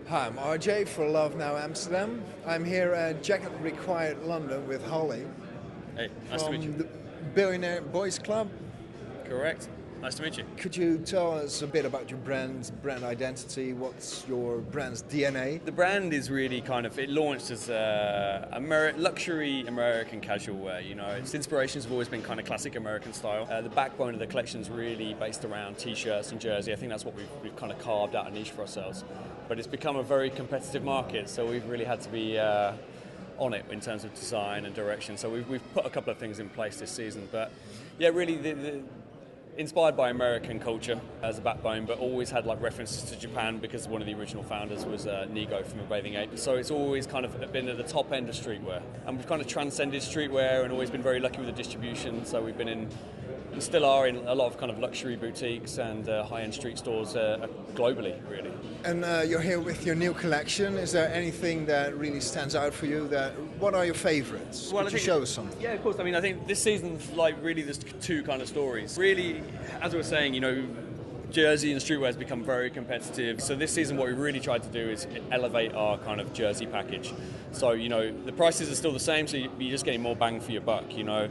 Hi, I'm RJ for Love Now Amsterdam. I'm here at Jacket Required London with Holly Hey, nice to meet from you. the Billionaire Boys Club. Correct. Nice to meet you. Could you tell us a bit about your brand identity? What's your brand's DNA? The brand is really it launched as luxury American casual wear. You know, its inspirations have always been kind of classic American style. The backbone of the collection is really based around t-shirts and jersey. I think that's what we've kind of carved out a niche for ourselves. But it's become a very competitive market, so we've really had to be on it in terms of design and direction. So we've put a couple of things in place this season. But yeah, really inspired by American culture as a backbone, but always had like references to Japan because one of the original founders was Nigo from A Bathing Ape. So it's always kind of been at the top end of streetwear, and we've kind of transcended streetwear and always been very lucky with the distribution. So we've been in, and still are in, a lot of kind of luxury boutiques and high-end street stores globally, really. And you're here with your new collection. Is there anything that really stands out for you? What are your favorites? Well, Could you show us something? Yeah, of course. I mean, I think this season's like really there's two kind of stories. Really, as I was saying, you know, jersey and streetwear has become very competitive. So this season what we really tried to do is elevate our kind of jersey package. So, you know, the prices are still the same, so you're just getting more bang for your buck, you know.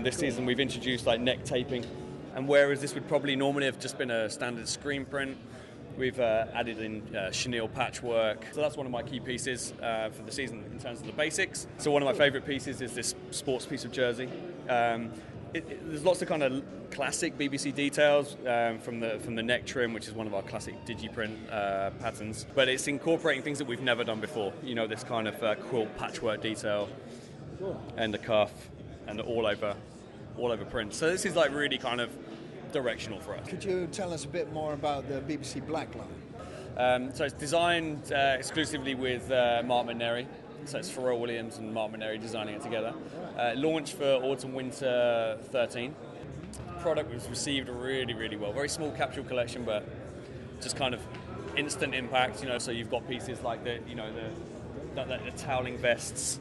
This season we've introduced like neck taping, and whereas this would probably normally have just been a standard screen print, we've added in chenille patchwork. So that's one of my key pieces for the season in terms of the basics. So one of my favourite pieces is this sports piece of jersey. There's lots of kind of classic BBC details from the neck trim, which is one of our classic digiprint patterns. But it's incorporating things that we've never done before. You know, this kind of quilt patchwork detail, and the cuff, and the all over print. So this is like really kind of directional for us. Could you tell us a bit more about the BBC Black line? So it's designed exclusively with Mark McNary. So it's Pharrell Williams and Mark McNary designing it together. Launched for Autumn/Winter 13. The product was received really, really well. Very small capsule collection, but just kind of instant impact. You know, so you've got pieces like the toweling vests.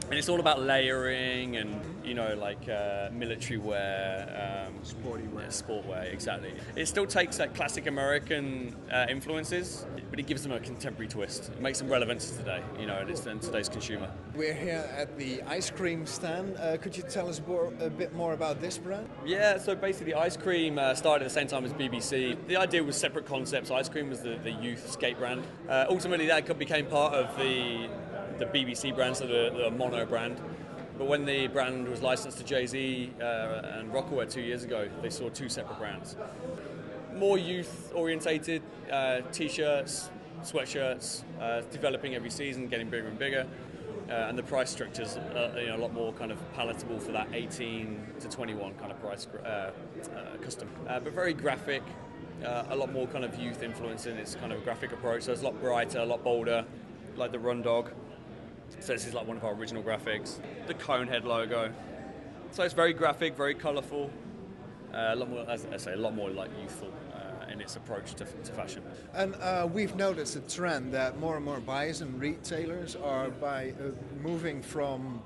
And it's all about layering and, you know, like military wear. Sporty wear. Sport wear, exactly. It still takes like classic American influences, but it gives them a contemporary twist. It makes them relevant to today, you know, and today's consumer. We're here at the ice cream stand. Could you tell us a bit more about this brand? Yeah, so basically ice cream started at the same time as BBC. The idea was separate concepts. Ice cream was the youth skate brand. Ultimately that became part of the BBC brand, so the mono brand. But when the brand was licensed to Jay-Z and Rockaware 2 years ago, they saw two separate brands. More youth-orientated t-shirts, sweatshirts, developing every season, getting bigger and bigger. And the price structure's a lot more kind of palatable for that 18 to 21 kind of price custom. But very graphic, a lot more kind of youth influence in its kind of graphic approach. So it's a lot brighter, a lot bolder, like the Run Dog. So this is like one of our original graphics. The Conehead logo. So it's very graphic, very colourful. A lot more, as I say, a lot more like youthful in its approach to fashion. And we've noticed a trend that more and more buyers and retailers are moving from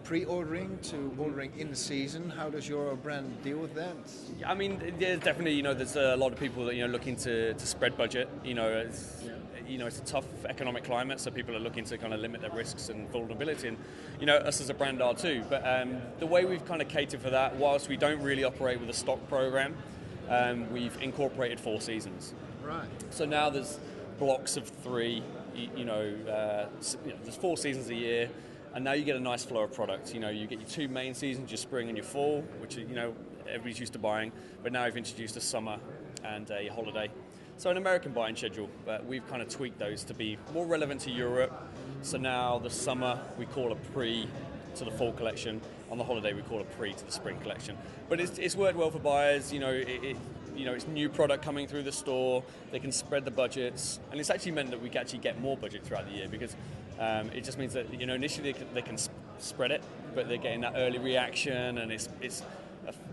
pre-ordering to ordering in the season. How does your brand deal with that? I mean, yeah, definitely. You know, there's a lot of people that looking to spread budget. It's a tough economic climate, so people are looking to kind of limit their risks and vulnerability, and us as a brand are too. But the way we've kind of catered for that, whilst we don't really operate with a stock program, we've incorporated 4 seasons. Right. So now there's blocks of 3. There's 4 seasons a year. And now you get a nice flow of product. You know, you get your 2 main seasons, your spring and your fall, which everybody's used to buying. But now we've introduced a summer and a holiday. So an American buying schedule, but we've kind of tweaked those to be more relevant to Europe. So now the summer we call a pre to the fall collection. On the holiday we call a pre to the spring collection. But it's worked well for buyers. It's new product coming through the store. They can spread the budgets, and it's actually meant that we can actually get more budget throughout the year because it just means that initially they can spread it, but they're getting that early reaction, and it's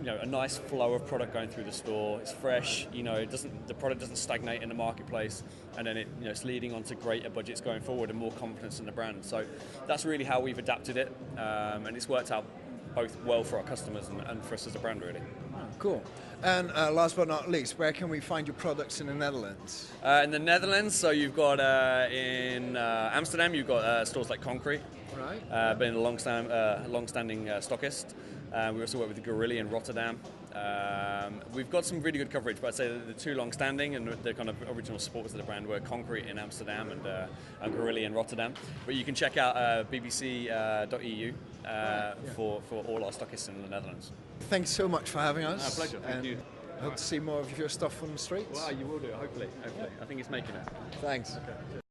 a nice flow of product going through the store. It's fresh. The product doesn't stagnate in the marketplace, and then it's leading on to greater budgets going forward and more confidence in the brand. So that's really how we've adapted it, and it's worked out both well for our customers and for us as a brand, really. Cool. And last but not least, where can we find your products in the Netherlands? In the Netherlands, so you've got in Amsterdam, you've got stores like Concrete, Right. been a long-standing stockist. We also work with Gorilli in Rotterdam. We've got some really good coverage, but I'd say the two long-standing and the kind of original supporters of the brand were Concrete in Amsterdam and Gorilli in Rotterdam. But you can check out bbc.eu for all our stockists in the Netherlands. Thanks so much for having us. Pleasure. Thank you. Hope to see more of your stuff on the streets. Well, you will do, hopefully. I think it's making it. Thanks. Okay.